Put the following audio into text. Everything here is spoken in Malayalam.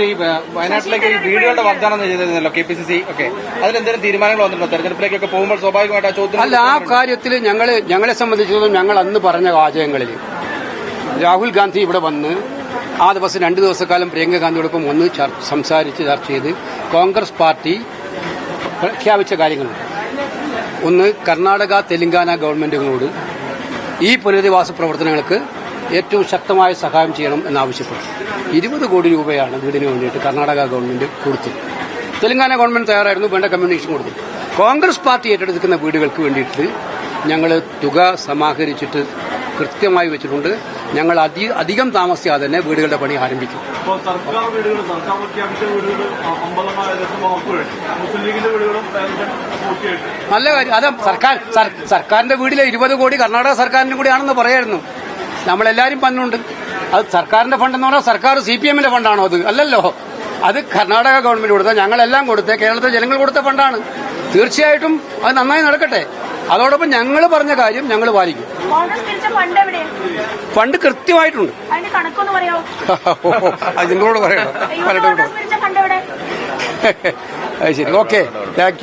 ഈ വയനാട്ടിലേക്ക് ഈ വീടുകളുടെ വാഗ്ദാനം ചെയ്തിരുന്നല്ലോ KPCC ഒക്കെ, അതിലെന്തെങ്കിലും തീരുമാനങ്ങൾ വന്നിട്ടുണ്ടോ? തെരഞ്ഞെടുപ്പിലേക്കൊക്കെ പോകുമ്പോൾ സ്വാഭാവികമായിട്ട് ആ ചോദ്യം അല്ല. ആ കാര്യത്തിൽ ഞങ്ങളെ സംബന്ധിച്ചിടത്തോളം ഞങ്ങൾ അന്ന് പറഞ്ഞ വാചകങ്ങളിൽ രാഹുൽ ഗാന്ധി ഇവിടെ വന്ന് ആ ദിവസം 2 ദിവസക്കാലം പ്രിയങ്ക ഗാന്ധിയോടൊപ്പം വന്ന് സംസാരിച്ച് ചർച്ച ചെയ്ത് കോൺഗ്രസ് പാർട്ടി പ്രഖ്യാപിച്ച കാര്യങ്ങളുണ്ട്. ഒന്ന്, കർണാടക തെലങ്കാന ഗവൺമെന്റുകളോട് ഈ പുനരധിവാസ പ്രവർത്തനങ്ങൾക്ക് ഏറ്റവും ശക്തമായ സഹായം ചെയ്യണം എന്നാവശ്യപ്പെട്ടു. 20 കോടി രൂപയാണ് വീടിന് വേണ്ടിയിട്ട് കർണാടക ഗവൺമെന്റ് കൊടുത്തത്. തെലങ്കാന ഗവൺമെന്റ് തയ്യാറായിരുന്നു, വേണ്ട കമ്മ്യൂണിക്കേഷൻ കൊടുത്തു. കോൺഗ്രസ് പാർട്ടി ഏറ്റെടുക്കുന്ന വീടുകൾക്ക് വേണ്ടിയിട്ട് ഞങ്ങൾ തുക സമാഹരിച്ചിട്ട് കൃത്യമായി വെച്ചിട്ടുണ്ട്. ഞങ്ങൾ അധികം താമസിയാതെ തന്നെ വീടുകളുടെ പണി ആരംഭിക്കും. നല്ല കാര്യം. അത് സർക്കാരിന്റെ വീടിലെ 20 കോടി കർണാടക സർക്കാരിന്റെ കൂടിയാണെന്ന് പറയായിരുന്നു. നമ്മളെല്ലാരും പന്നുണ്ട്. അത് സർക്കാരിന്റെ ഫണ്ടെന്ന് പറഞ്ഞാൽ സർക്കാർ CPMന്റെ ഫണ്ടാണോ? അത് അല്ലല്ലോ. അത് കർണാടക ഗവൺമെന്റ് കൊടുത്ത, ഞങ്ങളെല്ലാം കൊടുത്ത, കേരളത്തിലെ ജനങ്ങൾ കൊടുത്ത ഫണ്ടാണ്. തീർച്ചയായിട്ടും അത് നന്നായി നടക്കട്ടെ. അതോടൊപ്പം ഞങ്ങൾ പറഞ്ഞ കാര്യം ഞങ്ങൾ പാലിക്കും. ഫണ്ട് കൃത്യമായിട്ടുണ്ട്. നിങ്ങളോട് പറയണം. ശരി, ഓക്കെ, താങ്ക് യു.